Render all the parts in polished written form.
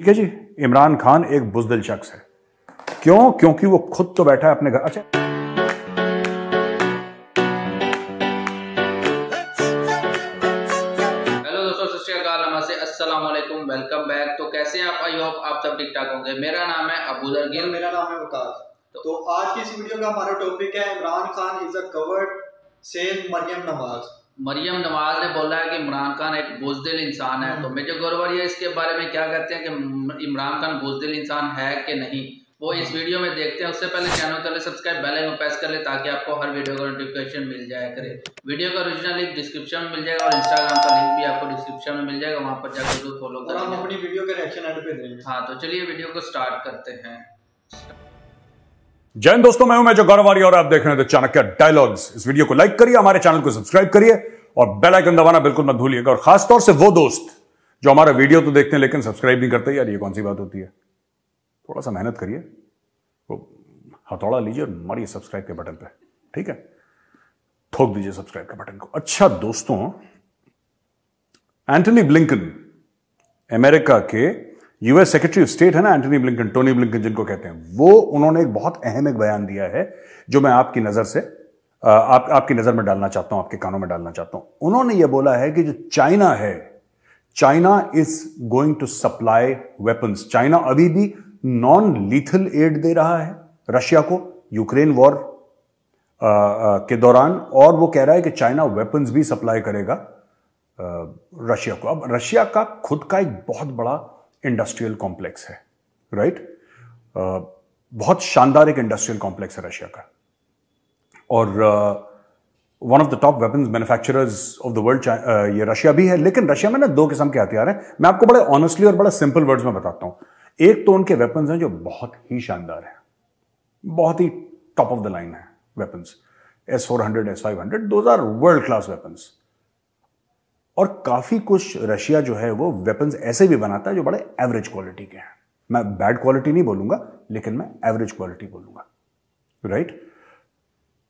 ठीक है जी। इमरान खान एक बुज़दिल शख्स है। क्यों? क्योंकि वो खुद तो बैठा है अपने घर। अच्छा, हेलो दोस्तों, सत श्री अकाल, नमस्ते, अस्सलाम वालेकुम, वेलकम बैक। तो कैसे हैं आप? आई होप आप सब ठीक ठाक होंगे। मेरा नाम है अबूदर गिल। मेरा नाम है वकास। तो आज की इस वीडियो का हमारा टॉपिक है Imran Khan is a covered same Maryam Nawaz. Maryam Nawaz ने बोला है कि इमरान खान एक बुज़दिल इंसान है। तो मेजर गौरवरिया इसके बारे में क्या कहते हैं कि इमरान खान बुज़दिल इंसान है कि नहीं, वो इस वीडियो में देखते हैं। उससे पहले चैनल को सब्सक्राइब, बेल आइकन प्रेस कर ले ताकि आपको हर वीडियो का नोटिफिकेशन मिल जाया करे। वीडियो का ओरिजिनल लिंक डिस्क्रिप्शन में मिल जाएगा और इंस्टाग्राम का लिंक भी आपको डिस्क्रिप्शन में मिल जाएगा, वहां पर जाकर जरूर फॉलो करें। हम अपनी वीडियो के रिएक्शन एंड पे देंगे। हाँ, तो चलिए वीडियो को स्टार्ट करते हैं। जय हिंद दोस्तों, मैं हूं मेजर गौरवरिया और आप देख रहे हैं चाणक्य डायलॉग्स। इस वीडियो को लाइक करिए, हमारे चैनल को सब्सक्राइब करिए और बेल आइकन दबाना बिल्कुल मत भूलिएगा। और खासतौर से वो दोस्त जो हमारा वीडियो तो देखते हैं लेकिन सब्सक्राइब नहीं करते, यार ये कौन सी बात होती है? थोड़ा सा मेहनत करिए, वो हथौड़ा लीजिए और मारिए सब्सक्राइब के बटन पे, ठीक है? ठोक दीजिए सब्सक्राइब के बटन को। अच्छा दोस्तों, एंटनी ब्लिंकन, अमेरिका के यूएस सेक्रेटरी ऑफ स्टेट है ना, एंटनी ब्लिंकन, टोनी ब्लिंकन जिनको कहते हैं, वो उन्होंने एक बहुत अहम एक बयान दिया है जो मैं आपकी नजर से आपकी नजर में डालना चाहता हूं, आपके कानों में डालना चाहता हूं। उन्होंने ये बोला है कि जो चाइना है, China is going to supply weapons. China अभी भी नॉन लीथल एड दे रहा है रशिया को यूक्रेन वॉर के दौरान, और वो कह रहा है कि चाइना वेपन्स भी सप्लाई करेगा रशिया को। अब रशिया का खुद का एक बहुत बड़ा इंडस्ट्रियल कॉम्प्लेक्स है, राइट? बहुत शानदार एक इंडस्ट्रियल कॉम्प्लेक्स है रशिया का, और one of the top weapons manufacturers of the world ये रशिया भी है। लेकिन रशिया में ना दो किस्म के हथियार हैं, मैं आपको बड़े ऑनेस्टली और बड़ा सिंपल वर्ड्स में बताता हूं। एक तो उनके वेपन्स हैं जो बहुत ही शानदार है, बहुत ही टॉप ऑफ द लाइन है weapons, S-400, S-500, those are world class weapons. और काफी कुछ रशिया जो है वो वेपन्स ऐसे भी बनाता है जो बड़े एवरेज क्वालिटी के हैं। मैं बैड क्वालिटी नहीं बोलूंगा, लेकिन मैं एवरेज क्वालिटी बोलूंगा, राइट?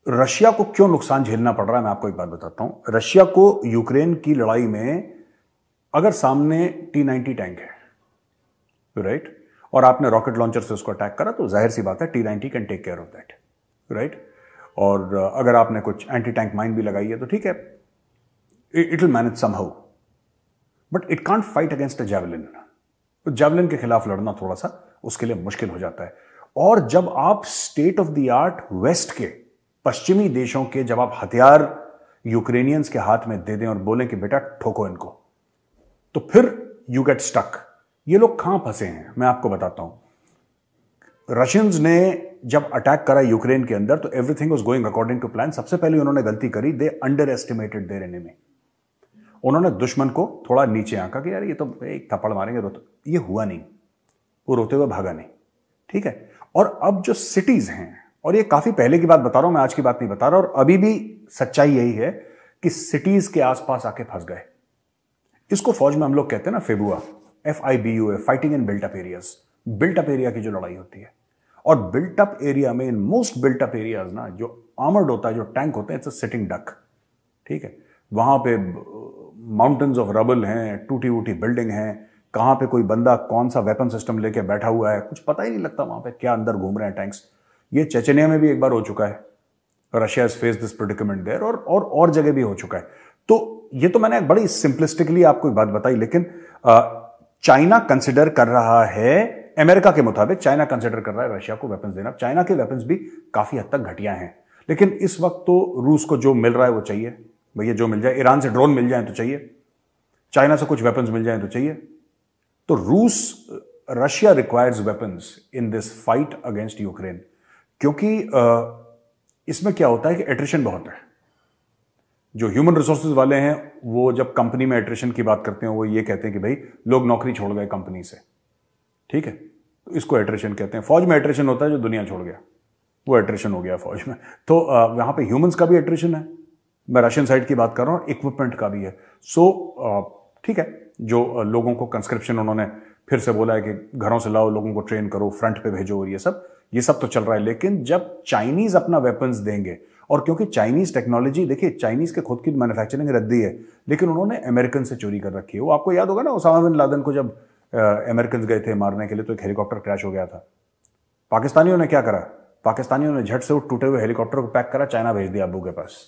रशिया को क्यों नुकसान झेलना पड़ रहा है, मैं आपको एक बात बताता हूं। रशिया को यूक्रेन की लड़ाई में अगर सामने T-90 टैंक है, राइट, और आपने रॉकेट लॉन्चर से उसको अटैक करा, तो जाहिर सी बात है T-90 can take care of that, right? और अगर आपने कुछ एंटी टैंक माइन भी लगाई है तो ठीक है, it will manage somehow, but it can't fight against a javelin. तो जैवलिन के खिलाफ लड़ना थोड़ा सा उसके लिए मुश्किल हो जाता है। और जब आप state of the art west के, पश्चिमी देशों के, जब आप हथियार यूक्रेनियंस के हाथ में दे दें और बोलें कि बेटा ठोको इनको, तो फिर यू गेट स्टक। ये लोग कहां फंसे हैं मैं आपको बताता हूं। रशियंस ने जब अटैक करा यूक्रेन के अंदर तो everything was going according to plan. सबसे पहले उन्होंने गलती करी, they underestimated their enemy. उन्होंने दुश्मन को थोड़ा नीचे आंका कि यार ये तो एक थप्पड़ मारेंगे, ये हुआ नहीं, वो रोते हुए भागा नहीं, ठीक है? और अब जो सिटीज हैं, और ये काफी पहले की बात बता रहा हूं मैं, आज की बात नहीं बता रहा, और अभी भी सच्चाई यही है कि सिटीज के आसपास आके फंस गए। इसको फौज में हम लोग कहते हैं ना FIBUA, FIBUA, fighting in built up areas. Built up area की जो लड़ाई होती है, और बिल्ट अप एरिया में, in most built up areas ना, जो आर्मर्ड होता है, जो टैंक होते हैं, इट्स अ सिटिंग डक, ठीक है? वहां पे माउंटेन्स ऑफ रबल हैं, टूटी वूटी बिल्डिंग हैं, कहां पे कोई बंदा कौन सा वेपन सिस्टम लेके बैठा हुआ है, कुछ पता ही नहीं लगता वहां पे क्या अंदर घूम रहे हैं टैंक्स। ये चेचनिया में भी एक बार हो चुका है, Russia has faced this predicament there, और जगह भी हो चुका है। तो ये तो मैंने बड़ी सिंपलिस्टिकली आपको एक बात बताई, लेकिन चाइना कंसिडर कर रहा है, अमेरिका के मुताबिक चाइना कंसिडर कर रहा है रशिया को वेपन्स देना। चाइना के वेपन्स भी काफी हद तक घटिया हैं, लेकिन इस वक्त तो रूस को जो मिल रहा है वो चाहिए भैया, जो मिल जाए। ईरान से ड्रोन मिल जाए तो चाहिए, चाइना से कुछ वेपन्स मिल जाए तो चाहिए। तो Russia requires weapons in this fight against Ukraine, क्योंकि इसमें क्या होता है कि एट्रिशन बहुत है। जो ह्यूमन रिसोर्सेज वाले हैं वो जब कंपनी में एट्रिशन की बात करते हैं, वो ये कहते हैं कि भाई लोग नौकरी छोड़ गए कंपनी से, ठीक है? तो इसको एट्रिशन कहते हैं। फौज में एट्रिशन होता है जो दुनिया छोड़ गया, वो एट्रिशन हो गया फौज में। तो वहां पे ह्यूमंस का भी एट्रिशन है, मैं रशियन साइड की बात कर रहा हूं, इक्विपमेंट का भी है। सो ठीक है, जो लोगों को कंस्क्रिप्शन उन्होंने फिर से बोला है कि घरों से लाओ, लोगों को ट्रेन करो, फ्रंट पे भेजो, और ये सब तो चल रहा है। लेकिन जब चाइनीज अपना वेपन्स देंगे, और क्योंकि चाइनीज टेक्नोलॉजी, देखिए चाइनीज के खुद की मैन्युफैक्चरिंग रद्दी है, लेकिन उन्होंने अमेरिकन से चोरी कर रखी है। वो आपको याद होगा ना, ओसामा बिन लादेन को जब अमेरिकन गए थे मारने के लिए तो एक हेलीकॉप्टर क्रैश हो गया था। पाकिस्तानियों ने क्या करा, पाकिस्तानियों ने झट से वो टूटे हुए हेलीकॉप्टर को पैक करा, चाइना भेज दिया अब्बू के पास।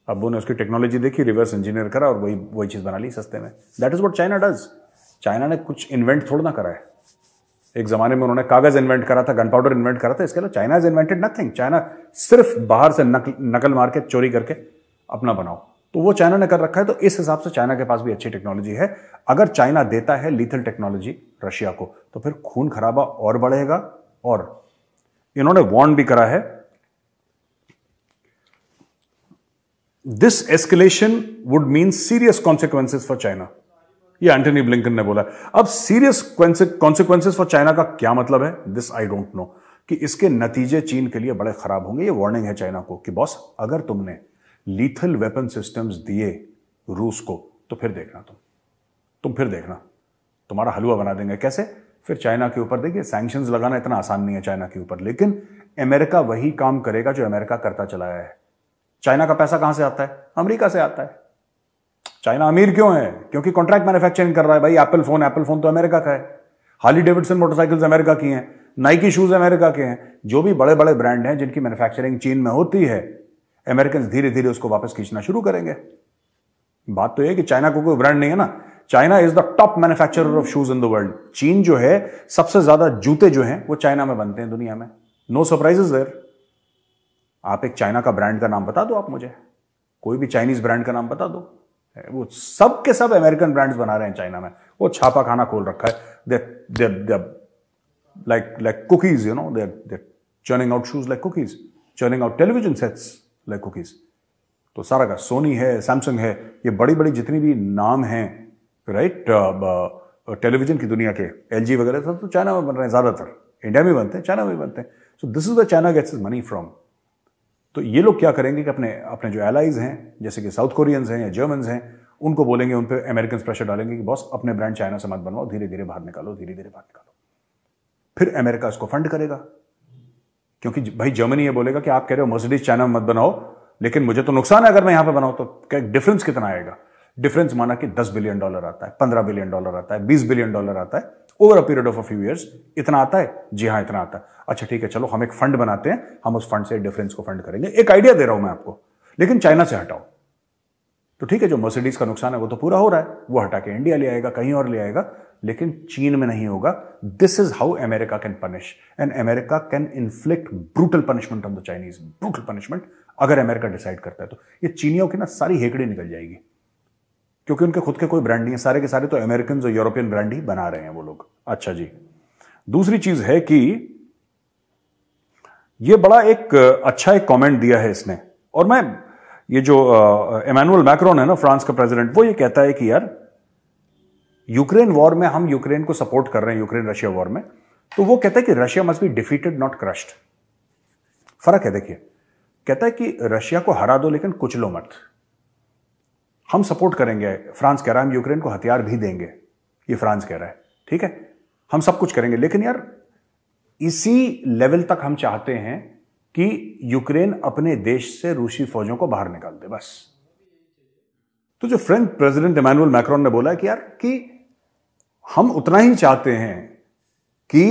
अब्बू ने उसकी टेक्नोलॉजी देखी, रिवर्स इंजीनियर करा और वही चीज बना ली सस्ते में। That is what China does. China ने कुछ इन्वेंट थोड़ा ना करा है। एक जमाने में उन्होंने कागज इन्वेंट करा था, गन पाउडर इन्वेंट करा था, इसके अलावा China is invented nothing. China सिर्फ बाहर से नकल मार के चोरी करके अपना बनाओ, तो वो चाइना ने कर रखा है। तो इस हिसाब से चाइना के पास भी अच्छी टेक्नोलॉजी है। अगर चाइना देता है लीथल टेक्नोलॉजी रशिया को तो फिर खून खराबा और बढ़ेगा। और इन्होंने वार्न भी करा है, this escalation would mean serious consequences for China. ये एंटनी ब्लिंकन ने बोला। अब सीरियस कॉन्सिक्वेंसेस फॉर चाइना का क्या मतलब है, दिस आई डोंट नो, कि इसके नतीजे चीन के लिए बड़े खराब होंगे। ये वार्निंग है चाइना को कि बॉस अगर तुमने लीथल वेपन सिस्टम्स दिए रूस को तो फिर देखना, तुम फिर देखना, तुम्हारा हलवा बना देंगे। कैसे? फिर चाइना के ऊपर देखिए, सैंक्शंस लगाना इतना आसान नहीं है चाइना के ऊपर, लेकिन अमेरिका वही काम करेगा जो अमेरिका करता चला है। चाइना का पैसा कहां से आता है? अमेरिका से आता है। चाइना अमीर क्यों है? क्योंकि कॉन्ट्रैक्ट मैन्युफैक्चरिंग कर रहा है भाई। एप्पल फोन तो अमेरिका का है, हार्ली डेविडसन मोटरसाइकिल्स अमेरिका की हैं, नाइकी शूज अमेरिका के हैं। जो भी बड़े बड़े ब्रांड हैं जिनकी मैन्युफैक्चरिंग चीन में होती है, अमेरिकन धीरे धीरे उसको वापस खींचना शुरू करेंगे। बात तो यह कि चाइना को कोई ब्रांड नहीं है ना। China is the top manufacturer of shoes in the world. चीन जो है, सबसे ज्यादा जूते जो हैं वो चाइना में बनते हैं दुनिया में। No surprises there. आप एक चाइना का ब्रांड का नाम बता दो, आप मुझे कोई भी चाइनीज ब्रांड का नाम बता दो। वो सब के सब अमेरिकन ब्रांड्स बना रहे हैं चाइना में। वो छापा खाना खोल रखा है। दे like cookies, you know, they're churning out shoes like cookies, churning out television sets like cookies. तो सारा का सोनी है, सैमसंग है, ये बड़ी बड़ी जितनी भी नाम हैं, राइट, टेलीविजन की दुनिया के, एलजी वगैरह सब तो चाइना में बन रहे हैं ज्यादातर। इंडिया में बनते हैं, चाइना में बनते हैं। So this is the China gets is money from. तो ये लोग क्या करेंगे कि अपने जो एलाइज हैं, जैसे कि साउथ कोरियंस हैं या जर्मन्स हैं, उनको बोलेंगे, उन पे अमेरिकन प्रेशर डालेंगे कि बॉस अपने ब्रांड चाइना से मत बनवाओ, धीरे धीरे बाहर निकालो, धीरे धीरे बाहर निकालो। फिर अमेरिका इसको फंड करेगा, क्योंकि भाई जर्मनी ये बोलेगा कि आप कह रहे हो मर्सिडीज चाइना में मत बनाओ, लेकिन मुझे तो नुकसान है अगर मैं यहां पे बनाऊं। तो क्या डिफरेंस कितना आएगा? डिफरेंस माना कि $10 बिलियन आता है, $15 बिलियन आता है, $20 बिलियन आता है, over a period of a few years. इतना आता है? जी हाँ, इतना आता है। अच्छा ठीक है, चलो हम एक फंड बनाते हैं, हम उस फंड से डिफरेंस को फंड करेंगे। एक आइडिया दे रहा हूं मैं आपको, लेकिन चाइना से हटाओ। तो ठीक है, जो मर्सिडीज का नुकसान है वो तो पूरा हो रहा है, वो हटा के इंडिया ले आएगा, कहीं और ले आएगा, लेकिन चीन में नहीं होगा। This is how America can punish, and America can inflict brutal punishment on the Chinese, brutal punishment. अगर अमेरिका डिसाइड करता है तो ये चीनियों की ना सारी हेकड़ी निकल जाएगी, क्योंकि उनके खुद के कोई ब्रांड नहीं है, सारे के सारे तो अमेरिकन और यूरोपियन ब्रांड ही बना रहे हैं वो लोग। अच्छा जी, दूसरी चीज है कि ये बड़ा एक अच्छा एक कमेंट दिया है इसने, और मैं ये जो इमैनुअल मैक्रोन है ना, फ्रांस का प्रेसिडेंट, वो ये कहता है कि यार यूक्रेन वॉर में हम यूक्रेन को सपोर्ट कर रहे हैं, यूक्रेन रशिया वॉर में, तो वो कहता है कि Russia must be defeated not crushed. फर्क है, देखिए, कहता है कि रशिया को हरा दो लेकिन कुचलो मत। हम सपोर्ट करेंगे, फ्रांस कह रहा है हम यूक्रेन को हथियार भी देंगे, ये फ्रांस कह रहा है, ठीक है, हम सब कुछ करेंगे, लेकिन यार इसी लेवल तक हम चाहते हैं कि यूक्रेन अपने देश से रूसी फौजों को बाहर निकाल दे, बस। तो जो फ्रेंच प्रेसिडेंट इमैनुअल मैक्रोन ने बोला कि यार कि हम उतना ही चाहते हैं कि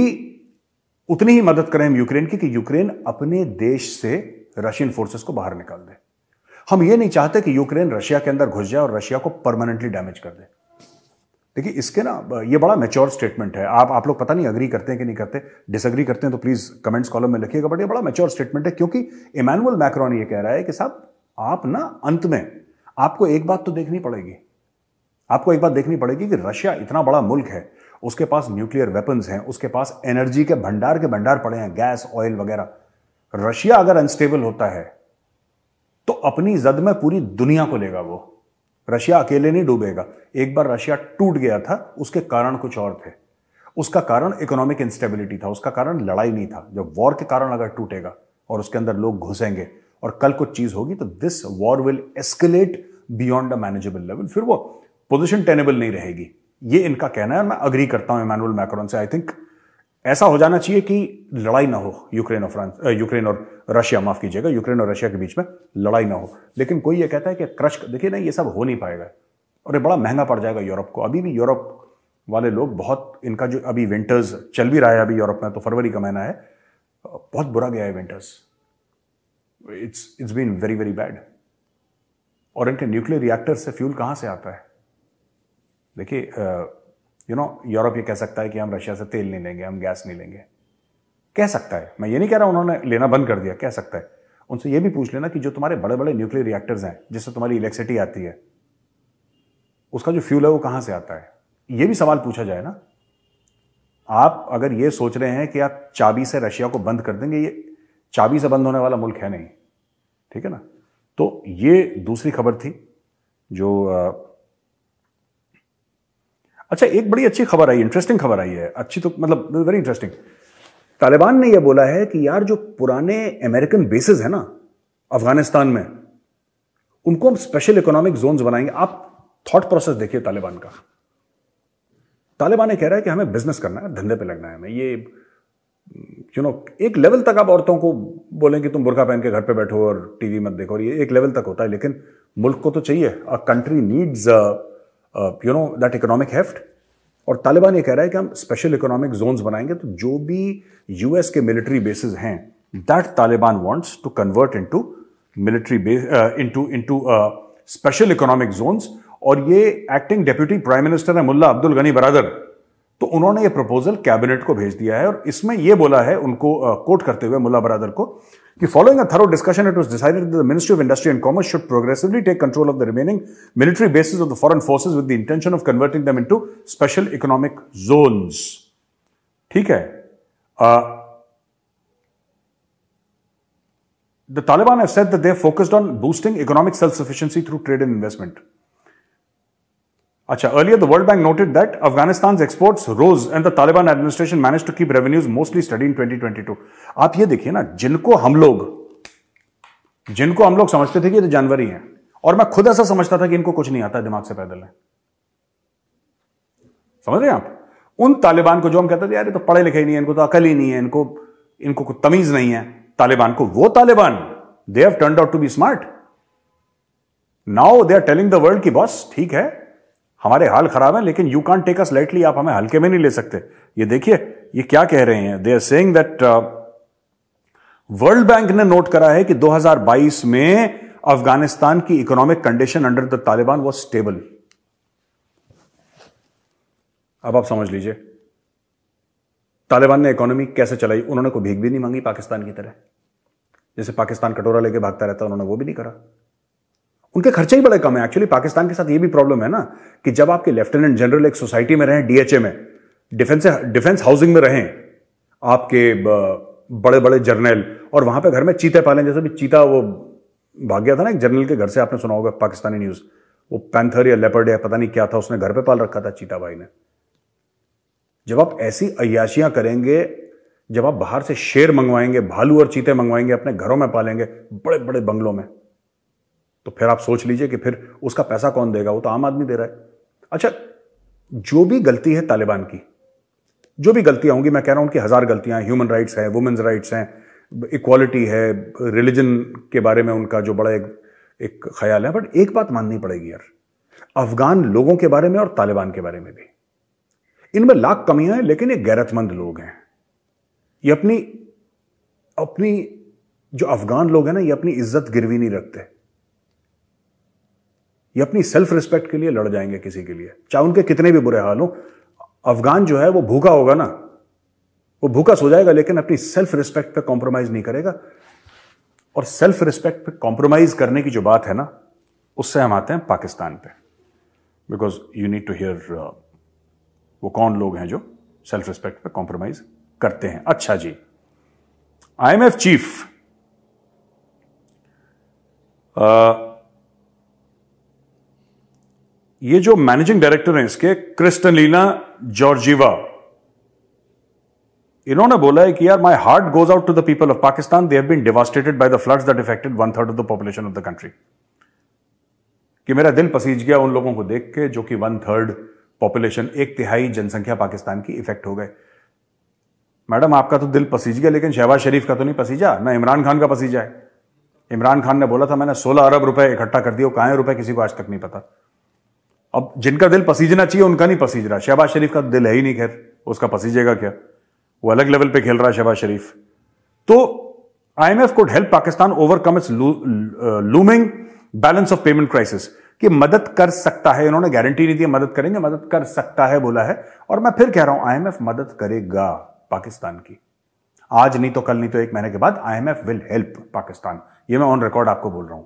उतनी ही मदद करें हम यूक्रेन की कि यूक्रेन अपने देश से रशियन फोर्सेस को बाहर निकाल दे। हम ये नहीं चाहते कि यूक्रेन रशिया के अंदर घुस जाए और रशिया को परमानेंटली डैमेज कर दे। देखिए, इसके ना ये बड़ा मैच्योर स्टेटमेंट है। आप लोग पता नहीं अग्री करते हैं कि नहीं करते, डिसएग्री करते हैं तो प्लीज कमेंट्स कॉलम में लिखिएगा, बट ये बड़ा मैच्योर स्टेटमेंट है, क्योंकि इमैनुअल मैक्रोन ये कह रहा है कि साहब आप ना अंत में आपको एक बात तो देखनी पड़ेगी, आपको एक बात देखनी पड़ेगी कि रशिया इतना बड़ा मुल्क है, उसके पास न्यूक्लियर वेपन्स हैं, उसके पास एनर्जी के भंडार पड़े हैं, गैस, ऑयल वगैरह। रशिया अगर अनस्टेबल होता है तो अपनी जद में पूरी दुनिया को लेगा वो। रशिया अकेले नहीं डूबेगा। एक बार रशिया टूट गया था, उसके कारण कुछ और थे। उसका कारण इकोनॉमिक इंस्टेबिलिटी था, उसका कारण लड़ाई नहीं था। जब वॉर के कारण अगर टूटेगा और उसके अंदर लोग घुसेंगे और कल कुछ चीज होगी, तो this war will escalate beyond a manageable level, फिर वो पोजीशन टेनेबल नहीं रहेगी। ये इनका कहना है, मैं अग्री करता हूं इमैनुअल मैक्रोन से। आई थिंक ऐसा हो जाना चाहिए कि लड़ाई ना हो यूक्रेन और रशिया, माफ कीजिएगा, यूक्रेन और रशिया के बीच में लड़ाई ना हो। लेकिन कोई ये कहता है कि क्रश, देखिए नहीं, ये सब हो नहीं पाएगा और ये बड़ा महंगा पड़ जाएगा यूरोप को। अभी भी यूरोप वाले लोग बहुत, इनका जो अभी विंटर्स चल भी रहा है अभी यूरोप में, तो फरवरी का महीना है, बहुत बुरा गया है winters. It's been very very bad. और इनके न्यूक्लियर रिएक्टर से फ्यूल कहां से आता है? देखिए यूरोप ये कह सकता है कि हम रशिया से तेल नहीं लेंगे, हम गैस नहीं लेंगे, कह सकता है। मैं ये नहीं कह रहा उन्होंने लेना बंद कर दिया, कह सकता है। उनसे ये भी पूछ लेना कि जो तुम्हारे बड़े बड़े न्यूक्लियर रिएक्टर्स हैं जिससे तुम्हारी इलेक्ट्रिसिटी आती है, उसका जो फ्यूल है वो कहां से आता है? ये भी सवाल पूछा जाए ना। आप अगर ये सोच रहे हैं कि आप चाबी से रशिया को बंद कर देंगे, ये चाबी से बंद होने वाला मुल्क है नहीं, ठीक है ना। तो ये दूसरी खबर थी जो अच्छा, एक बड़ी अच्छी खबर आई, इंटरेस्टिंग खबर आई है, अच्छी तो मतलब वेरी इंटरेस्टिंग। तालिबान ने यह बोला है कि यार जो पुराने अमेरिकन बेसेस है ना अफगानिस्तान में, उनको हम स्पेशल इकोनॉमिक जोन्स बनाएंगे। आप थॉट प्रोसेस देखिए तालिबान का। तालिबान ये कह रहा है कि हमें बिजनेस करना है, धंधे पे लगना है हमें। ये एक लेवल तक आप औरतों को बोलें कि तुम बुर्का पहन के घर पे बैठो और टीवी मत देखो, और ये एक लेवल तक होता है, लेकिन मुल्क को तो चाहिए। A country needs that economic heft. और तालिबान ये कह रहा है कि हम स्पेशल इकोनॉमिक जोन्स बनाएंगे, तो जो भी यूएस के मिलिट्री बेसिस हैं, that Taliban wants to convert into military base, into special economic zones. और ये एक्टिंग डेप्यूटी प्राइम मिनिस्टर है मुल्ला अब्दुल गनी बरादर, तो उन्होंने ये प्रपोजल कैबिनेट को भेज दिया है। और इसमें ये बोला है उनको, कोट करते हुए मुल्ला बरादर को, कि following a thorough discussion it was decided that the ministry of industry and commerce should progressively take control of the remaining military bases of the foreign forces with the intention of converting them into special economic zones. ठीक है। The Taliban have said that they have focused on boosting economic self-sufficiency through trade and investment. Acha, earlier the World Bank noted that Afghanistan's exports rose and the Taliban administration managed to keep revenues mostly steady in 2022. आप ये देखिए ना, जिनको हम लोग समझते थे कि ये जानवर ही हैं, और मैं खुद ऐसा समझता था कि इनको कुछ नहीं आता, दिमाग से पैदल है। समझ रहे हैं आप? उन तालिबान को जो हम कहते थे यार ये तो पढ़े लिखे ही नहीं है, इनको तो अकल ही नहीं है, इनको कुछ तमीज नहीं है, तालिबान को, वो Taliban they have turned out to be smart. Now they are telling the world की बॉस ठीक है, हमारे हाल खराब है, लेकिन you can't take us lightly, आप हमें हल्के में नहीं ले सकते। ये देखिए ये क्या कह रहे हैं, they are saying that world bank ने नोट करा है कि 2022 में अफगानिस्तान की economic condition under the Taliban was stable. अब आप समझ लीजिए तालिबान ने इकोनॉमी कैसे चलाई। उन्होंने कोई भीख भी नहीं मांगी पाकिस्तान की तरह, जैसे पाकिस्तान कटोरा लेके भागता रहता, उन्होंने वो भी नहीं करा। उनके खर्चे ही बड़े कम है। एक्चुअली पाकिस्तान के साथ ये भी प्रॉब्लम है ना कि जब आपके लेफ्टिनेंट जनरल एक सोसाइटी में रहें, डीएचए में, डिफेंस हाउसिंग में रहें, आपके बड़े बड़े जर्नल, और वहां पे घर में चीते पालें, जैसे भी चीता वो भाग गया था ना एक जर्नल के घर से, आपने सुना होगा पाकिस्तानी न्यूज, वो पैंथर या लेपर्ड या पता नहीं क्या था, उसने घर पे पाल रखा था चीता भाई ने। जब आप ऐसी अय्याशियां करेंगे, जब आप बाहर से शेर मंगवाएंगे, भालू और चीते मंगवाएंगे, अपने घरों में पालेंगे बड़े बड़े बंगलों में, तो फिर आप सोच लीजिए कि फिर उसका पैसा कौन देगा, वो तो आम आदमी दे रहा है। अच्छा, जो भी गलती है तालिबान की, जो भी गलतियां होंगी, मैं कह रहा हूं उनकी 1000 गलतियां, ह्यूमन राइट्स है, वुमेन्स राइट्स हैं, इक्वालिटी है, रिलीजन के बारे में उनका जो बड़ा एक ख्याल है, बट एक बात माननी पड़ेगी यार, अफगान लोगों के बारे में और तालिबान के बारे में भी, इनमें लाख कमियां हैं, लेकिन ये गैरतमंद लोग हैं। ये अपनी जो अफगान लोग हैं ना, ये अपनी इज्जत गिरवी नहीं रखते। ये अपनी सेल्फ रिस्पेक्ट के लिए लड़ जाएंगे किसी के लिए, चाहे उनके कितने भी बुरे हाल हो। अफगान जो है वो भूखा होगा ना, वो भूखा सो जाएगा, लेकिन अपनी सेल्फ रिस्पेक्ट पे कॉम्प्रोमाइज नहीं करेगा। और सेल्फ रिस्पेक्ट पे कॉम्प्रोमाइज करने की जो बात है ना, उससे हम आते हैं पाकिस्तान पे, because you need to hear वो कौन लोग हैं जो सेल्फ रिस्पेक्ट पे कॉम्प्रोमाइज करते हैं। अच्छा जी, आईएमएफ चीफ ये जो मैनेजिंग डायरेक्टर हैं इसके, क्रिस्टलिना जॉर्जीवा, इन्होंने बोला है कि यार my heart goes out to the people of Pakistan, they have been devastated by the floods that affected 1/3 of the population of the country. कि मेरा दिल पसीज गया उन लोगों को देख के जो कि 1/3 पॉपुलेशन, 1/3 जनसंख्या पाकिस्तान की इफेक्ट हो गए। मैडम आपका तो दिल पसीज गया, लेकिन शहबाज शरीफ का तो नहीं पसीजा, ना इमरान खान का पसीजा है। इमरान खान ने बोला था मैंने 16 अरब रुपए इकट्ठा कर दिया, कहां है रुपए किसी को आज तक नहीं पता। अब जिनका दिल पसीजना चाहिए उनका नहीं पसीज रहा। शहबाज शरीफ का दिल है ही नहीं, खैर उसका पसीजेगा क्या, वो अलग लेवल पे खेल रहा है शहबाज शरीफ। तो IMF could help Pakistan overcome its looming balance of payment crisis, कि मदद कर सकता है। इन्होंने गारंटी नहीं दी मदद करेंगे, मदद कर सकता है बोला है। और मैं फिर कह रहा हूं IMF मदद करेगा पाकिस्तान की, आज नहीं तो कल, नहीं तो 1 महीने के बाद IMF विल हेल्प पाकिस्तान। ये मैं ऑन रिकॉर्ड आपको बोल रहा हूं,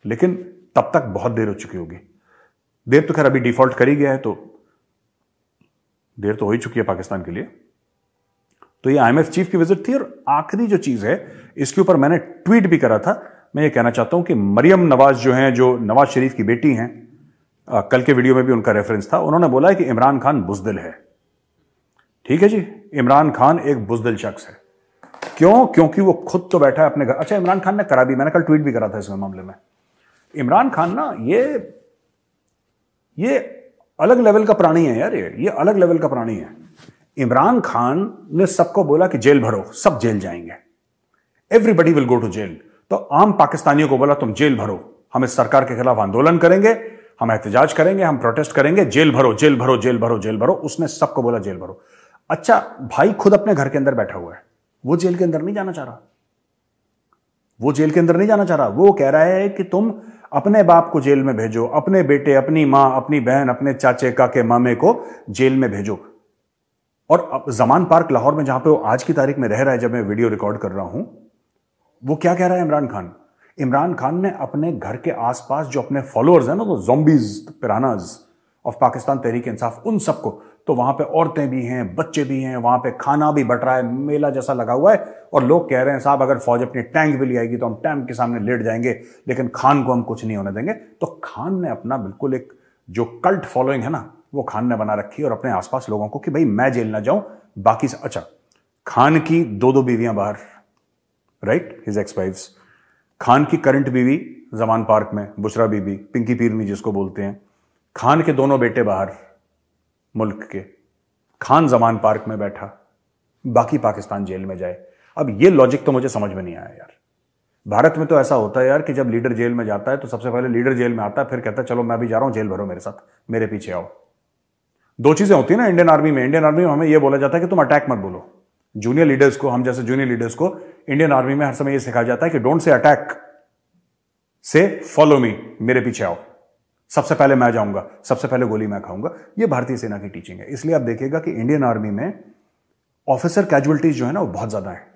लेकिन तब तक बहुत देर हो चुकी होगी। देर तो खैर अभी डिफॉल्ट कर ही गया है, तो देर तो हो ही चुकी है पाकिस्तान के लिए। तो ये IMF चीफ की विजिट थी। और आखिरी जो चीज है, इसके ऊपर मैंने ट्वीट भी करा था। मैं ये कहना चाहता हूं कि मरियम नवाज जो हैं, जो नवाज शरीफ की बेटी हैं, कल के वीडियो में भी उनका रेफरेंस था। उन्होंने बोला है कि इमरान खान बुजदिल है। ठीक है जी, इमरान खान एक बुजदिल शख्स है। क्यों? क्योंकि वो खुद तो बैठा है अपने घर। अच्छा, इमरान खान ने करा भी, मैंने कल ट्वीट भी करा था इस मामले में। इमरान खान ना ये अलग लेवल का प्राणी है यार, ये अलग लेवल का प्राणी है। इमरान खान ने सबको बोला कि जेल भरो, सब जेल जाएंगे, everybody will go to jail. तो आम पाकिस्तानियों को बोला तुम जेल भरो, हम इस सरकार के खिलाफ आंदोलन करेंगे, हम एहतजाज करेंगे, हम प्रोटेस्ट करेंगे, जेल भरो, जेल भरो, जेल भरो, जेल भरो। उसने सबको बोला जेल भरो। अच्छा भाई, खुद अपने घर के अंदर बैठा हुआ है, वो जेल के अंदर नहीं जाना चाह रहा, वो जेल के अंदर नहीं जाना चाह रहा। वो कह रहा है कि तुम अपने बाप को जेल में भेजो, अपने बेटे, अपनी मां, अपनी बहन, अपने चाचे, काके, मामे को जेल में भेजो। और जमान पार्क लाहौर में, जहां पे वो आज की तारीख में रह रहा है, जब मैं वीडियो रिकॉर्ड कर रहा हूं, वो क्या कह रहा है इमरान खान? इमरान खान ने अपने घर के आसपास जो अपने फॉलोअर्स हैं ना, वो ज़ॉम्बीज, पिरानाज ऑफ पाकिस्तान तहरीक इंसाफ, उन सबको, तो वहां पे औरतें भी हैं, बच्चे भी हैं, वहां पे खाना भी बट रहा है, मेला जैसा लगा हुआ है। और लोग कह रहे हैं साहब अगर फौज अपनी टैंक भी ले आएगी तो हम टैंक के सामने लेट जाएंगे, लेकिन खान को हम कुछ नहीं होने देंगे। तो खान ने अपना बिल्कुल एक जो कल्ट फॉलोइंग है ना, वो खान ने बना रखी है, और अपने आसपास लोगों को कि भाई मैं जेल ना जाऊं, बाकी से। अच्छा, खान की 2 बीवियां बाहर, right, his ex wifes. Khan की करंट बीवी जमान पार्क में, बुशरा बीबी, पिंकी पीरनी जिसको बोलते हैं। खान के 2 बेटे बाहर मुल्क के। खान जमान पार्क में बैठा, बाकी पाकिस्तान जेल में जाए। अब ये लॉजिक तो मुझे समझ में नहीं आया यार। भारत में तो ऐसा होता है यार कि जब लीडर जेल में जाता है तो सबसे पहले लीडर जेल में आता है, फिर कहता है चलो मैं भी जा रहा हूं, जेल भरो मेरे साथ, मेरे पीछे आओ। 2 चीजें होती है ना इंडियन आर्मी में। इंडियन आर्मी में हमें यह बोला जाता है कि तुम अटैक मत बोलो। जूनियर लीडर्स को, हम जैसे जूनियर लीडर्स को इंडियन आर्मी में हर समय यह सिखाया जाता है कि डोंट से अटैक, से फॉलो मी, मेरे पीछे आओ, सबसे पहले मैं जाऊंगा, सबसे पहले गोली मैं खाऊंगा। यह भारतीय सेना की टीचिंग है। इसलिए आप देखिएगा कि इंडियन आर्मी में ऑफिसर कैजुअलिटीज जो है ना, वो बहुत ज्यादा है।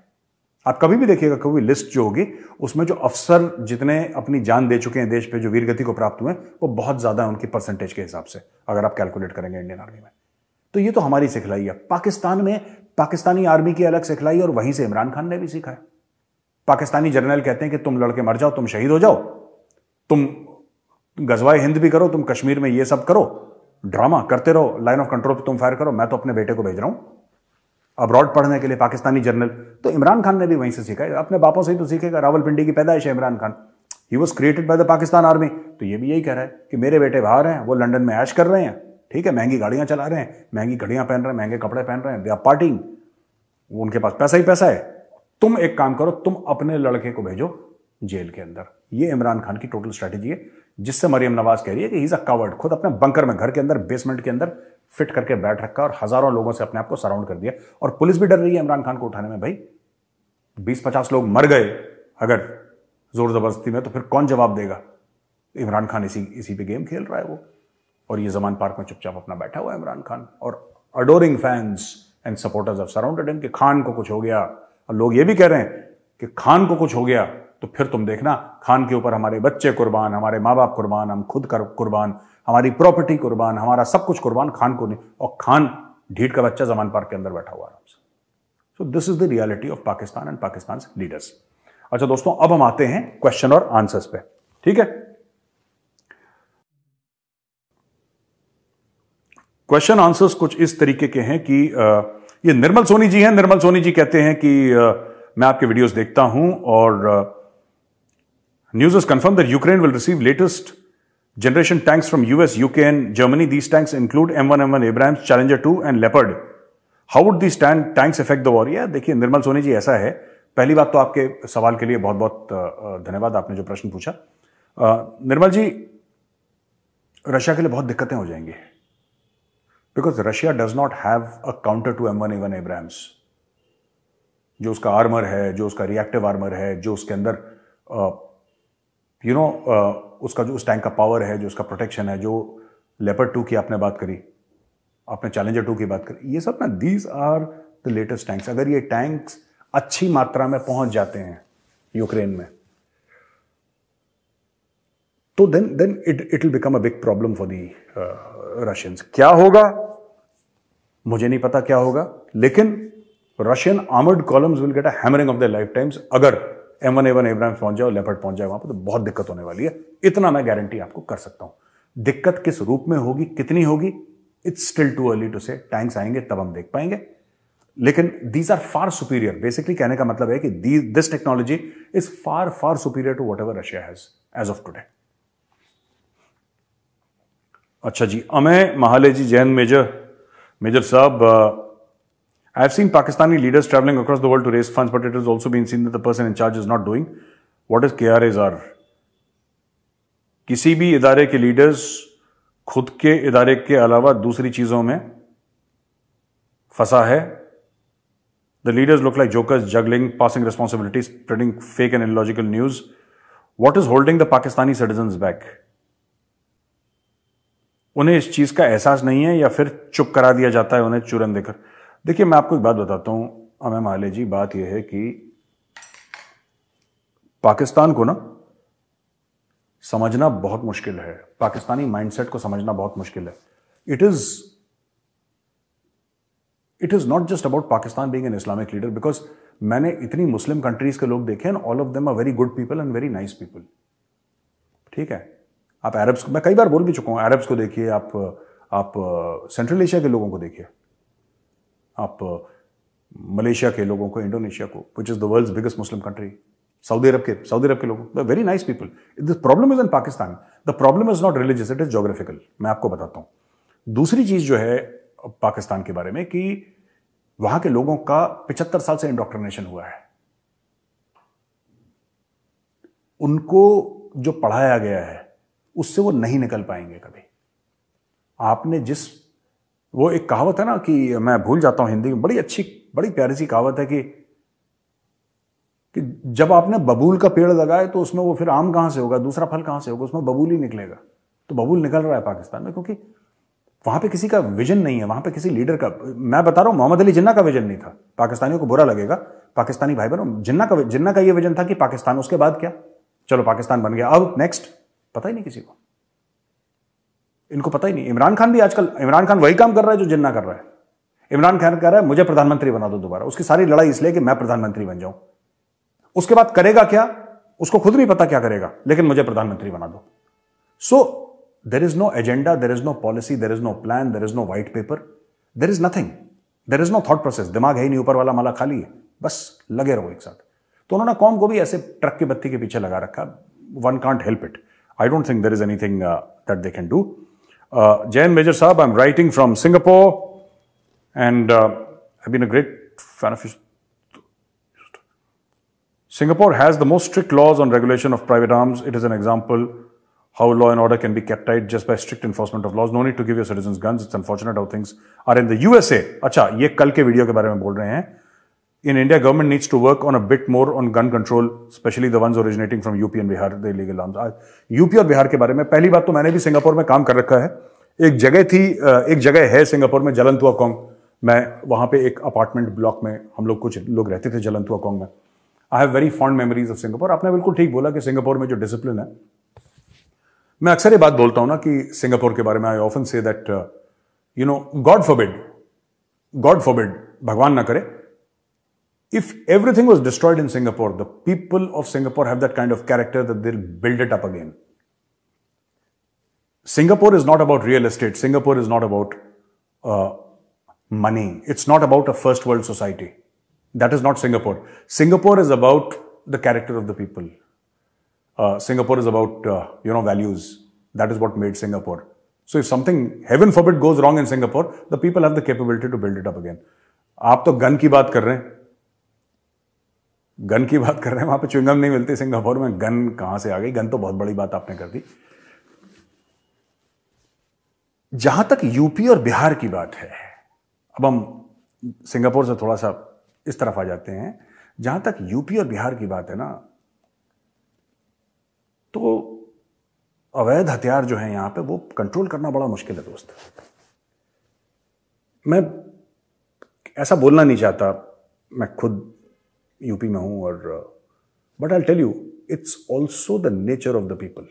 आप कभी भी देखिएगा, कभी लिस्ट जो होगी उसमें जो अफसर जितने अपनी जान दे चुके हैं देश पे, जो वीरगति को प्राप्त हुए, वो बहुत ज्यादा है उनकी परसेंटेज के हिसाब से, अगर आप कैलकुलेट करेंगे इंडियन आर्मी में। तो ये तो हमारी सिखलाई है। पाकिस्तान में पाकिस्तानी आर्मी की अलग सिखलाई, और वहीं से इमरान खान ने भी सीखा है। पाकिस्तानी जर्नल कहते हैं कि तुम लड़के मर जाओ, तुम शहीद हो जाओ, तुम गजवाए हिंद भी करो, तुम कश्मीर में ये सब करो, ड्रामा करते रहो, लाइन ऑफ कंट्रोल पे तुम फायर करो, मैं तो अपने बेटे को भेज रहा हूं अब्रॉड पढ़ने के लिए, पाकिस्तानी जर्नल। तो इमरान खान ने भी वहीं से सीखा है, अपने बापों से ही तो सीखेगा। रावलपिंडी की पैदाइश है Imran Khan, he was created by the Pakistan army. तो ये भी यही कह रहा है कि मेरे बेटे बाहर हैं, वो लंदन में ऐश कर रहे हैं, ठीक है, महंगी गाड़ियां चला रहे हैं, महंगी घड़ियां पहन रहे हैं, महंगे कपड़े पहन रहे हैं, दे आर पार्टिंग, उनके पास पैसा ही पैसा है। तुम एक काम करो, तुम अपने लड़के को भेजो जेल के अंदर। ये इमरान खान की टोटल स्ट्रैटेजी है, जिससे मरियम नवाज कह रही है कि ही इज अ कवर्ड। खुद अपने बंकर में, घर के अंदर, बेसमेंट के अंदर फिट करके बैठ रखा, और हजारों लोगों से अपने आप को सराउंड कर दिया। और पुलिस भी डर रही है इमरान खान को उठाने में। भाई 20-50 लोग मर गए अगर जोर जबरदस्ती में, तो फिर कौन जवाब देगा? इमरान खान इसी पे गेम खेल रहा है वो। और ये जमान पार्क में चुपचाप अपना बैठा हुआ है इमरान खान, और adoring fans and supporters of surrounded him कि खान को कुछ हो गया। और लोग ये भी कह रहे हैं कि खान को कुछ हो गया तो फिर तुम देखना, खान के ऊपर हमारे बच्चे कुर्बान, हमारे माँ बाप कुर्बान, हम खुद कुर्बान, हमारी प्रॉपर्टी कुर्बान, हमारा सब कुछ कुर्बान, खान को नहीं। और खान ढीठ का बच्चा जमान पार्क के अंदर बैठा हुआ आराम से। सो this is the reality of Pakistan and Pakistan leaders. अच्छा दोस्तों, अब हम आते हैं क्वेश्चन और आंसर्स पे, ठीक है। क्वेश्चन आंसर्स कुछ इस तरीके के हैं कि ये निर्मल सोनी जी हैं। निर्मल सोनी जी कहते हैं कि मैं आपके वीडियोस देखता हूं, और news is confirm that Ukraine will receive latest generation tanks from US, UK and Germany. These tanks include M1, M1 Abrams, Challenger 2 and Leopard. How would these tanks affect the war? Yeah, देखिए निर्मल सोनी जी, ऐसा है, पहली बात तो आपके सवाल के लिए बहुत बहुत धन्यवाद, आपने जो प्रश्न पूछा। निर्मल जी, रशिया के लिए बहुत दिक्कतें हो जाएंगी, because Russia does not have a counter to M1A1 Abrams. जो उसका आर्मर है, जो उसका रिएक्टिव आर्मर है, जो उसके अंदर उसका जो उस टैंक का पावर है, जो उसका प्रोटेक्शन है, जो लेपर्ड 2 की आपने बात करी, आपने चैलेंजर 2 की बात करी, ये सब ना, these are the latest tanks. अगर ये टैंक्स अच्छी मात्रा में पहुंच जाते हैं यूक्रेन में, तो then it will become a big problem for the Russians. क्या होगा मुझे नहीं पता क्या होगा, लेकिन Russian armoured columns will get a hammering of their lifetimes. अगर M1A1 एब्राम्स पहुंच जाए और लेपर्ड पहुंच जाए वहां पर, तो बहुत दिक्कत होने वाली है। इतना मैं गारंटी आपको कर सकता हूं। दिक्कत किस रूप में होगी, कितनी होगी, it's still too early to say. Tanks आएंगे तब हम देख पाएंगे, लेकिन these are far superior. Basically कहने का मतलब है कि this technology is far far superior to whatever Russia has as of today. अच्छा जी, अमय महाले जी, जैन मेजर साहब, I have seen Pakistani leaders traveling across the world to raise funds, but it has also been seen that the person in charge is not doing what his KRAs are. किसी भी इदारे के leaders खुद के इदारे के अलावा दूसरी चीजों में फंसा है। The leaders look like jokers, juggling, passing responsibilities, spreading fake and illogical news. What is holding the Pakistani citizens back? उन्हें इस चीज का एहसास नहीं है या फिर चुप करा दिया जाता है उन्हें चुरन देकर? देखिए, मैं आपको एक बात बताता हूं अमय महाले जी, बात यह है कि पाकिस्तान को ना समझना बहुत मुश्किल है। पाकिस्तानी माइंडसेट को समझना बहुत मुश्किल है। It is not just about Pakistan being an Islamic leader, because मैंने इतनी मुस्लिम कंट्रीज के लोग देखे, and all of them are very good people and very nice people. ठीक है, आप अरब्स को, मैं कई बार बोल भी चुका हूं, अरब्स को देखिए, आप सेंट्रल एशिया के लोगों को देखिए, आप मलेशिया के लोगों को, इंडोनेशिया को, which is the world's biggest Muslim country, सऊदी अरब के लोगों, very nice people. The problem is in Pakistan, the problem is not religious, it is geographical. मैं आपको बताता हूं दूसरी चीज जो है पाकिस्तान के बारे में, कि वहां के लोगों का 75 साल से इंडोक्ट्रिनेशन हुआ है। उनको जो पढ़ाया गया है उससे वो नहीं निकल पाएंगे कभी। आपने वो एक कहावत है ना, कि मैं भूल जाता हूं हिंदी में, बड़ी अच्छी बड़ी प्यारी सी कहावत है कि जब आपने बबूल का पेड़ लगाए तो उसमें वो फिर आम कहां से होगा, दूसरा फल कहां से होगा, उसमें बबूल ही निकलेगा। तो बबूल निकल रहा है पाकिस्तान में, क्योंकि वहां पे किसी का विजन नहीं है, वहां पे किसी लीडर का। मैं बता रहा हूं, मोहम्मद अली जिन्ना का विजन नहीं था। पाकिस्तानियों को बुरा लगेगा, पाकिस्तानी भाई बहनों, जिन्ना का ये विजन था कि पाकिस्तान, उसके बाद क्या, चलो पाकिस्तान बन गया, अब नेक्स्ट पता ही नहीं किसी को, इनको पता ही नहीं। इमरान खान वही काम कर रहा है जो जिन्ना कर रहा है। इमरान खान कह रहा है मुझे प्रधानमंत्री बना दो दोबारा। उसकी सारी लड़ाई इसलिए कि मैं प्रधानमंत्री बन जाऊं। उसके बाद करेगा क्या उसको खुद नहीं पता क्या करेगा, लेकिन मुझे प्रधानमंत्री बना दो। So there is no agenda, there is no policy, there is no plan, there is no white paper, there is nothing, there is no thought process. दिमाग है ही नहीं, ऊपर वाला माला खाली है, बस लगे रहो एक साथ। तो उन्होंने कौम को भी ऐसे ट्रक की बत्ती के पीछे लगा रखा। One can't help it. I don't think there is anything that they can do. Jain Major Saab, I'm writing from Singapore, and I've been a great fan of it. Singapore has the most strict laws on regulation of private arms. It is an example how law and order can be kept tight just by strict enforcement of laws. No need to give your citizens guns. It's unfortunate how things are in the USA. अच्छा, ये कल के video के बारे में बोल रहे हैं। In India, government needs to work on a bit more on gun control, especially the ones originating from UP and Bihar, the illegal arms. UP और बिहार के बारे में, पहली बात तो मैंने भी सिंगापुर में काम कर रखा है। एक जगह है सिंगापुर में, जलंतुआकोंग। मैं वहां पे एक अपार्टमेंट ब्लॉक में, हम लोग कुछ लोग रहते थे जलंतुआकोंग में। I have very fond memories of Singapore. आपने बिल्कुल ठीक बोला कि सिंगापुर में जो डिसिप्लिन है, मैं अक्सर ये बात बोलता हूं ना कि सिंगापुर के बारे में, I often say that God forbid, भगवान ना करे, if everything was destroyed in Singapore, the people of Singapore have that kind of character that they'll build it up again. Singapore is not about real estate. Singapore is not about money. It's not about a first world society. That is not Singapore. Singapore is about the character of the people. Singapore is about, values. That is what made Singapore. So if something, heaven forbid, goes wrong in Singapore, the people have the capability to build it up again. आप तो gun की बात कर रहे हैं, वहां पे chewing gum नहीं मिलती सिंगापुर में, गन कहां से आ गई? गन तो बहुत बड़ी बात आपने कर दी। जहां तक यूपी और बिहार की बात है, अब हम सिंगापुर से थोड़ा सा इस तरफ आ जाते हैं। जहां तक यूपी और बिहार की बात है ना, तो अवैध हथियार जो है यहां पे वो कंट्रोल करना बड़ा मुश्किल है दोस्त। मैं ऐसा बोलना नहीं चाहता, मैं खुद यूपी में हूं, और but I tell you it's also the nature of the people.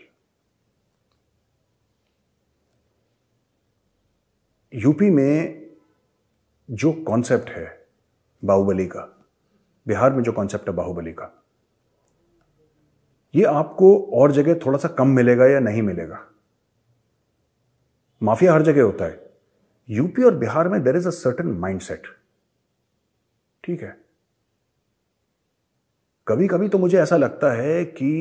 UP में जो कॉन्सेप्ट है बाहुबली का, बिहार में जो कॉन्सेप्ट है बाहुबली का, ये आपको और जगह थोड़ा सा कम मिलेगा या नहीं मिलेगा। माफिया हर जगह होता है, यूपी और बिहार में there is a certain mindset, ठीक है। कभी कभी तो मुझे ऐसा लगता है कि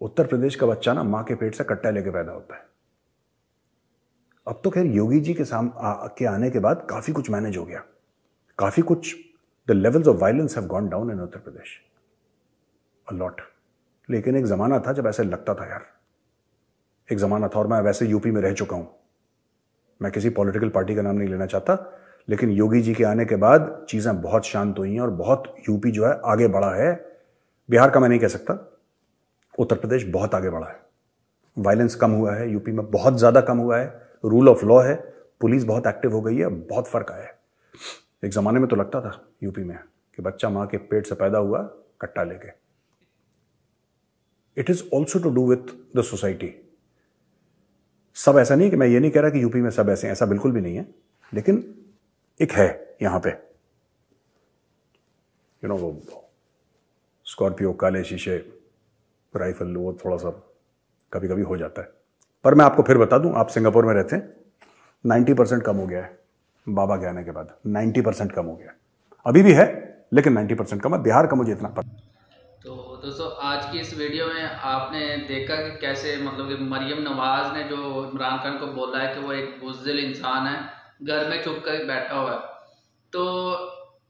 उत्तर प्रदेश का बच्चा ना मां के पेट से कट्टा लेके पैदा होता है। अब तो खैर योगी जी के आने के बाद काफी कुछ मैनेज हो गया, काफी कुछ, the levels of violence have gone down in Uttar Pradesh a lot. लेकिन एक जमाना था जब ऐसे लगता था यार, एक जमाना था, और मैं वैसे यूपी में रह चुका हूं, मैं किसी पॉलिटिकल पार्टी का नाम नहीं लेना चाहता, लेकिन योगी जी के आने के बाद चीजें बहुत शांत हुई हैं और बहुत यूपी जो है आगे बढ़ा है। बिहार का मैं नहीं कह सकता, उत्तर प्रदेश बहुत आगे बढ़ा है। वायलेंस कम हुआ है यूपी में, बहुत ज्यादा कम हुआ है, रूल ऑफ लॉ है, पुलिस बहुत एक्टिव हो गई है, बहुत फर्क आया है। एक जमाने में तो लगता था यूपी में कि बच्चा मां के पेट से पैदा हुआ कट्टा लेके। It is also to do with the society. सब ऐसा नहीं कि मैं ये नहीं कह रहा कि यूपी में सब ऐसे हैं, ऐसा बिल्कुल भी नहीं है, लेकिन एक है यहां पे, यू नो, वो स्कॉर्पियो, काले शीशे, राइफल, वो थोड़ा सा कभी कभी हो जाता है। पर मैं आपको फिर बता दूं, आप सिंगापुर में रहते हैं, 90% कम हो गया है बाबा के आने के बाद, 90% कम हो गया। अभी भी है लेकिन 90% कम है। बिहार का मुझे इतना पता। तो दोस्तों आज की इस वीडियो में आपने देखा कि कैसे मतलब कि मरियम नवाज ने जो इमरान खान को बोला है कि वो एक बुज़दिल इंसान है, घर में छुप कर बैठा हुआ है। तो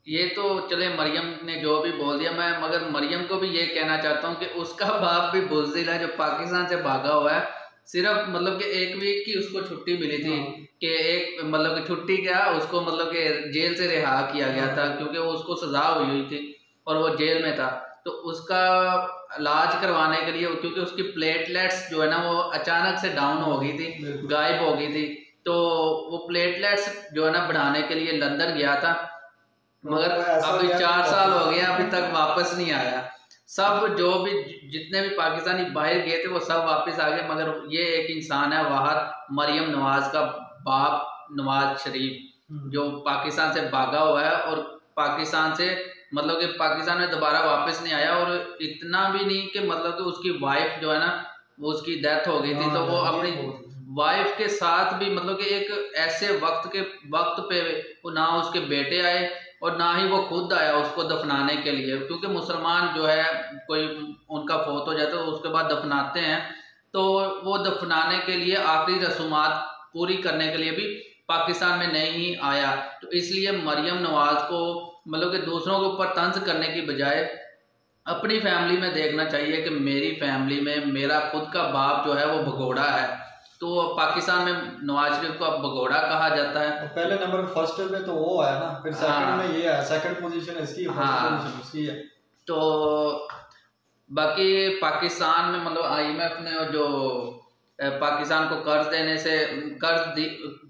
ये तो चले मरियम ने जो भी बोल दिया, मैं मगर मरियम को भी ये कहना चाहता हूँ कि उसका बाप भी बुज़दिल है जो पाकिस्तान से भागा हुआ है। सिर्फ मतलब कि एक वीक की उसको छुट्टी मिली थी कि एक मतलब कि छुट्टी क्या, उसको मतलब कि जेल से रिहा किया गया था क्योंकि उसको सजा हुई थी और वो जेल में था। तो उसका इलाज करवाने के लिए, क्योंकि उसकी प्लेटलेट्स जो है ना वो अचानक से डाउन हो गई थी, गायब हो गई थी, तो वो प्लेटलेट्स जो है ना बढ़ाने के लिए लंदन गया था, मगर अभी 4 साल हो गए अभी तक वापस नहीं आया। सब जो भी जितने भी पाकिस्तानी बाहर गए थे वो सब वापस आ गए, मगर ये एक इंसान है वाहिद, मरियम नवाज का बाप नवाज शरीफ, जो पाकिस्तान से भागा हुआ है और पाकिस्तान से मतलब कि पाकिस्तान में दोबारा वापस नहीं आया। और इतना भी नहीं कि मतलब कि उसकी वाइफ जो है ना वो उसकी डेथ हो गई थी, तो वो अपनी वाइफ के साथ भी मतलब कि एक ऐसे वक्त पे ना उसके बेटे आए और ना ही वो खुद आया उसको दफनाने के लिए, क्योंकि मुसलमान जो है कोई उनका फौत हो जाता है तो उसके बाद दफनाते हैं, तो वो दफनाने के लिए आखिरी रसूमात पूरी करने के लिए भी पाकिस्तान में नहीं आया। तो इसलिए मरियम नवाज को मतलब कि दूसरों के ऊपर तंज करने की बजाय अपनी फैमिली में देखना चाहिए कि मेरी फैमिली में मेरा खुद का बाप जो है वो भगोड़ा है। तो पाकिस्तान में नवाज शरीफ को अब भगोड़ा कहा जाता है। तो पहले नंबर फर्स्ट में तो वो आया ना, फिर सेकंड में ये आया, सेकंड पोजीशन इसकी, फर्स्ट पोजीशन उसकी है। तो बाकी पाकिस्तान में मतलब IMF ने जो पाकिस्तान को कर्ज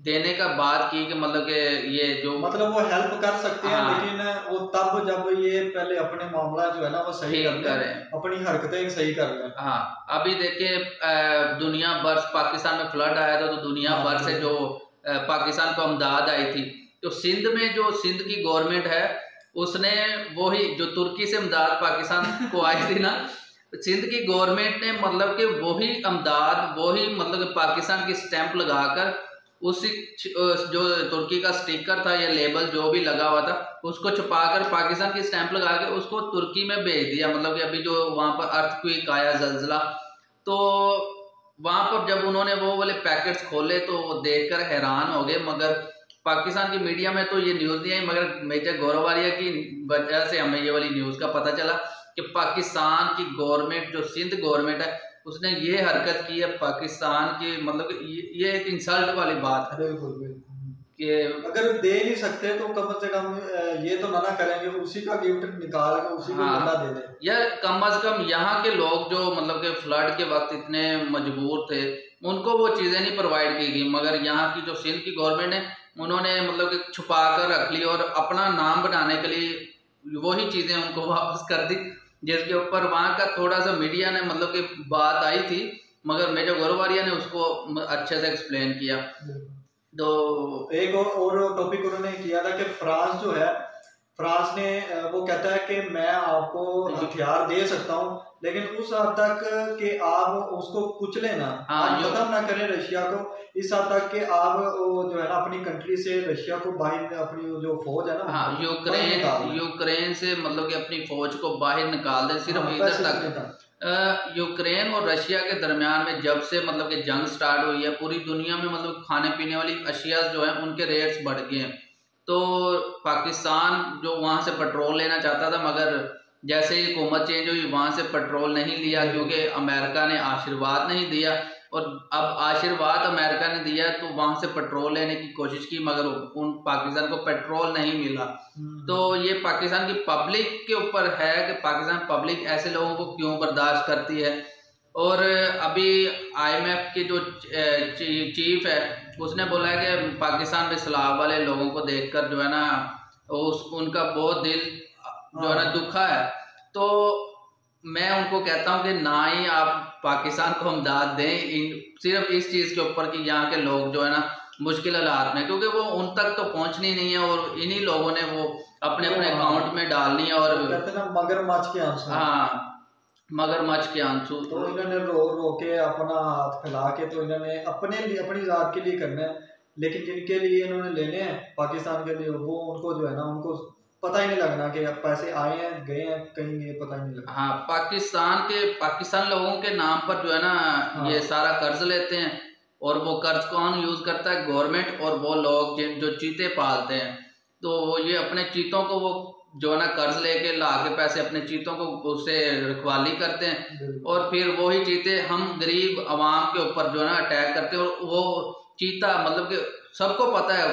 देने का बात की कि मतलब कि ये जो मतलब वो हेल्प कर सकते हैं, लेकिन वो तब जब ये पहले अपने मामला जो है ना वो सही करें, अपनी हरकतें सही कर लें। हाँ, अभी देखिए दुनिया भर पाकिस्तान में फ्लड आया था, तो दुनिया भर से जो पाकिस्तान को अमदाद आई थी, तो सिंध में जो सिंध की गवर्नमेंट है उसने वही जो तुर्की से अमदाद पाकिस्तान को आई थी ना, सिंध की गवर्नमेंट ने मतलब कि वही अमदाद वही मतलब कि पाकिस्तान की स्टैंप लगाकर उसी जो तुर्की का स्टिकर था या लेबल जो भी लगा हुआ था उसको छुपाकर पाकिस्तान की स्टैंप लगा के उसको तुर्की में भेज दिया। मतलब कि अभी जो वहां पर अर्थक्वेक आया, जल्जला, तो वहां पर जब उन्होंने वो वाले पैकेट्स खोले तो वो देखकर हैरान हो गए। मगर पाकिस्तान की मीडिया में तो ये न्यूज़ नहीं आई, मगर मेजर गौरवालिया की वजह से हमें ये वाली न्यूज़ का पता चला कि पाकिस्तान की गवर्नमेंट जो सिंध गवर्नमेंट है उसने ये हरकत की है पाकिस्तान की, मतलब ये एक इंसल्ट वाली बात है। बिल्कुल कि अगर दे नहीं सकते तो कम से कम ये तो ना करेंगे, उसी का गिफ्ट निकाल के उसी को बंदा दे दे। या कम से कम यहाँ के लोग जो मतलब कि फ्लड के वक्त इतने मजबूर थे, उनको वो चीज़ें नहीं प्रोवाइड की गई, मगर यहाँ की जो सिंध की गवर्नमेंट है उन्होंने मतलब कि छुपा कर रख ली और अपना नाम बनाने के लिए वही चीज़ें उनको वापस कर दी, जिसके ऊपर वहाँ का थोड़ा सा मीडिया ने मतलब कि बात आई थी, मगर मेजर गोरवारिया ने उसको अच्छे से एक्सप्लेन किया। तो एक और टॉपिक उन्होंने किया था कि फ्रांस जो है, फ्रांस ने वो कहता है कि मैं आपको हथियार दे सकता हूँ, लेकिन उस हद तक कि आप उसको कुचले ना, आप खत्म ना करें रशिया को, इस हद तक कि आप जो है ना अपनी कंट्री से रशिया को बाहर, अपनी जो फौज है ना यूक्रेन से मतलब कि अपनी फौज को बाहर निकाल दें। सिर्फ इधर तक यूक्रेन और रशिया के दरमियान में जब से मतलब कि जंग स्टार्ट हुई है, पूरी दुनिया में मतलब खाने पीने वाली अशिया जो है उनके रेट्स बढ़ गए हैं। तो पाकिस्तान जो वहाँ से पेट्रोल लेना चाहता था, मगर जैसे ही हुकूमत चेंज हुई वहाँ से पेट्रोल नहीं लिया, क्योंकि अमेरिका ने आशीर्वाद नहीं दिया, और अब आशीर्वाद अमेरिका ने दिया तो वहाँ से पेट्रोल लेने की कोशिश की, मगर उन पाकिस्तान को पेट्रोल नहीं मिला। तो ये पाकिस्तान की पब्लिक के ऊपर है कि पाकिस्तान पब्लिक ऐसे लोगों को क्यों बर्दाश्त करती है। और अभी IMF के जो चीफ है उसने बोला है कि पाकिस्तान में सलाब वाले लोगों को देखकर जो है ना उनका बहुत दिल जो है ना दुखा है। तो मैं उनको कहता हूं कि ना ही आप पाकिस्तान को हमदर्द दें सिर्फ इस चीज़ के ऊपर कि यहाँ के लोग जो है ना मुश्किल हालात में, क्योंकि वो उन तक तो पहुंचनी नहीं है और इन्हीं लोगों ने वो अपने अपने अकाउंट में डालनी है। और कहते हैं ना मगरमच्छ के आंसू, हाँ मगरमच्छ के आंसू। तो इन्होंने रो के अपना हाथ फैला के तो इन्होंने अपने लिए, अपनी जात के लिए करना है, लेकिन जिनके लिए इन्होंने लेने हैं पाकिस्तान के लिए, वो उनको जो है ना उनको पता ही नहीं लगना कि पैसे आए हैं गए हैं कहीं गए, पता ही नहीं लगना। हाँ पाकिस्तान लोगों के नाम पर जो है ना ये सारा कर्ज लेते हैं, और वो कर्ज कौन यूज करता है? गवर्नमेंट और वो लोग जो चीते पालते हैं। तो ये अपने चीतों को वो जो है ना कर्ज लेके ला के पैसे अपने चीतों को उससे रखवाली करते हैं, और फिर वही चीते हम गरीब आवाम के ऊपर जो है ना अटैक करते हैं। और वो चीता मतलब कि सबको पता है,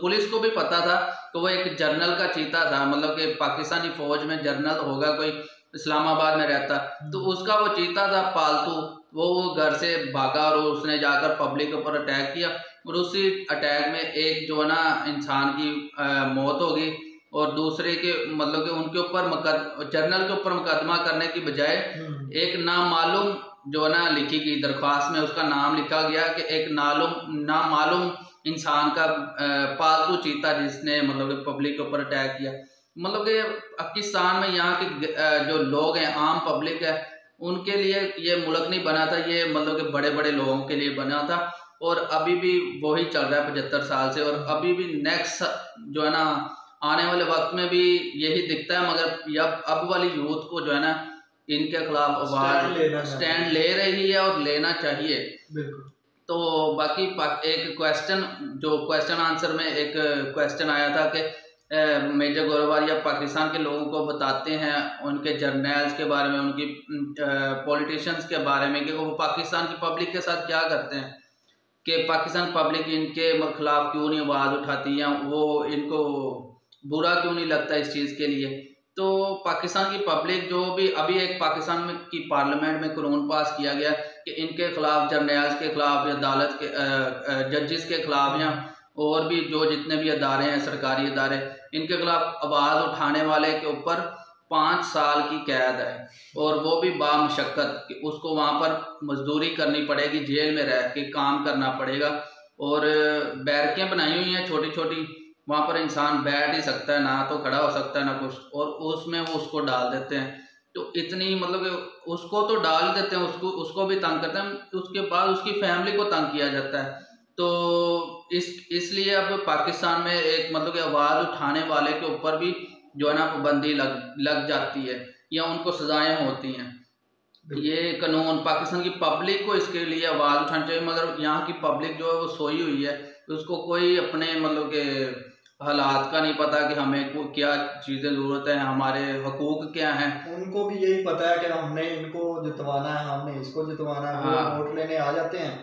पुलिस को भी पता था कि वो एक जर्नल का चीता था, मतलब कि पाकिस्तानी फौज में जर्नल होगा कोई, इस्लामाबाद में रहता, तो उसका वो चीता था पालतू, वो घर से भागा और उसने जाकर पब्लिक के ऊपर अटैक किया, और उसी अटैक में एक जो है ना इंसान की मौत हो गई, और दूसरे के मतलब कि उनके ऊपर जर्नल के ऊपर मुकदमा करने की बजाय एक नामालूम जो है ना लिखी गई दरख्वास्त में, उसका नाम लिखा गया कि एक नामालूम इंसान का पालतू चीता जिसने मतलब कि पब्लिक के ऊपर अटैक किया। मतलब कि पाकिस्तान में यहाँ के जो लोग हैं, आम पब्लिक है, उनके लिए ये मुल्क नहीं बना था, ये मतलब कि बड़े बड़े लोगों के लिए बना था, और अभी भी वही चल रहा है 75 साल से, और अभी भी नेक्स्ट जो है ना आने वाले वक्त में भी यही दिखता है। मगर अब वाली यूथ को जो है ना इनके खिलाफ आवाज स्टैंड ले रही है और लेना चाहिए। बिल्कुल। तो बाकी एक क्वेश्चन आंसर में एक क्वेश्चन आया था कि मेजर गोरवारिया पाकिस्तान के लोगों को बताते हैं उनके जर्नल्स के बारे में, उनकी पॉलिटिशियंस के बारे में, कि वो पाकिस्तान की पब्लिक के साथ क्या करते हैं, कि पाकिस्तान पब्लिक इनके खिलाफ क्यों नहीं आवाज़ उठाती है, वो इनको बुरा क्यों नहीं लगता इस चीज़ के लिए। तो पाकिस्तान की पब्लिक जो भी अभी एक पाकिस्तान में की पार्लियामेंट में कानून पास किया गया कि इनके खिलाफ, जर्नल्स के खिलाफ या अदालत के जजेस के खिलाफ या और भी जो जितने भी अदारे हैं सरकारी अदारे, इनके खिलाफ आवाज़ उठाने वाले के ऊपर 5 साल की कैद है, और वो भी बामशक्कत कि उसको वहाँ पर मजदूरी करनी पड़ेगी, जेल में रह के काम करना पड़ेगा, और बैरकें बनाई हुई हैं छोटी छोटी, वहाँ पर इंसान बैठ ही सकता है, ना तो खड़ा हो सकता है ना कुछ, और उसमें वो उसको डाल देते हैं। तो इतनी मतलब कि उसको तो डाल देते हैं, उसको भी तंग करते हैं, उसके बाद उसकी फैमिली को तंग किया जाता है। तो इसलिए अब पाकिस्तान में एक मतलब कि आवाज़ उठाने वाले के ऊपर भी जो है ना पाबंदी लग जाती है या उनको सजाएं होती हैं। ये कानून पाकिस्तान की पब्लिक को इसके लिए आवाज़ उठानी चाहिए, मगर यहाँ की पब्लिक जो है वो सोई हुई है, उसको कोई अपने मतलब के हालात का नहीं पता कि हमें को क्या चीज़ें ज़रूरत है, हमारे हकूक क्या हैं। उनको भी यही पता है कि हमने इनको जितवाना है, हमने इसको जितवाना है। वो हाँ वोट लेने आ जाते हैं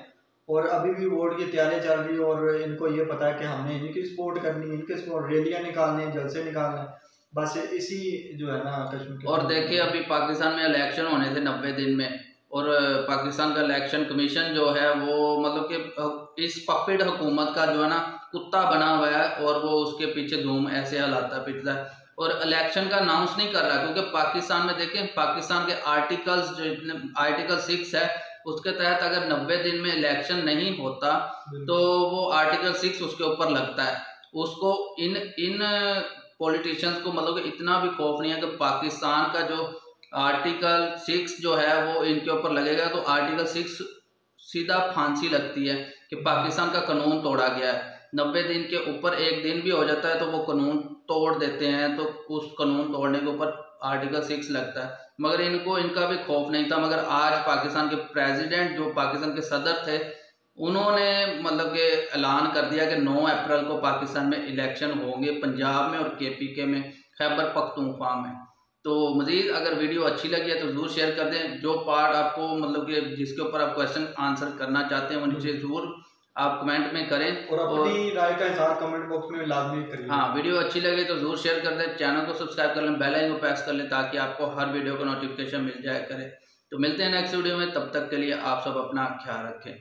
और अभी भी वोट की तैयारी चल रही है और इनको ये पता है कि हमने इनकी सपोर्ट करनी है, इनके सपोर्ट रैलियाँ निकालनी है, जलसे निकालने हैं। बस इसी जो है ना कश्मीर और देखिए अभी पाकिस्तान में इलेक्शन होने थे 90 दिन में, और पाकिस्तान का इलेक्शन कमीशन जो है वो मतलब कि इस पपेट हुकूमत का जो है ना कुत्ता बना हुआ है, और वो उसके पीछे धूम ऐसे हलाता पिटता है और इलेक्शन का अनाउंस नहीं कर रहा। क्योंकि पाकिस्तान में देखें, पाकिस्तान के आर्टिकल्स जो इतने आर्टिकल 6 है उसके तहत अगर 90 दिन में इलेक्शन नहीं होता तो वो आर्टिकल 6 उसके ऊपर लगता है। उसको इन पॉलिटिशियंस को मतलब कि इतना भी खौफ नहीं है कि पाकिस्तान का जो आर्टिकल 6 जो है वो इनके ऊपर लगेगा तो आर्टिकल 6 सीधा फांसी लगती है कि पाकिस्तान का कानून तोड़ा गया है। 90 दिन के ऊपर एक दिन भी हो जाता है तो वो कानून तोड़ देते हैं, तो उस कानून तोड़ने के ऊपर आर्टिकल 6 लगता है। मगर इनको इनका भी खौफ नहीं था। मगर आज पाकिस्तान के प्रेसिडेंट जो पाकिस्तान के सदर थे उन्होंने मतलब कि ऐलान कर दिया कि 9 अप्रैल को पाकिस्तान में इलेक्शन होंगे, पंजाब में और केपीके में, खैबर पख्तूनख्वा में। तो मज़ीद अगर वीडियो अच्छी लगी है तो ज़रूर शेयर कर दें। जो पार्ट आपको मतलब कि जिसके ऊपर आप क्वेश्चन आंसर करना चाहते हैं वो नीचे ज़रूर आप कमेंट में करें और अपनी राय का इज़हार कमेंट बॉक्स में लाजमी करिए। हाँ, वीडियो अच्छी लगे तो ज़रूर शेयर कर दें, चैनल को सब्सक्राइब कर लें, बेल आइकन को प्रेस कर लें ताकि आपको हर वीडियो का नोटिफिकेशन मिल जाया करे। तो मिलते हैं नेक्स्ट वीडियो में, तब तक के लिए आप सब अपना ख्याल रखें।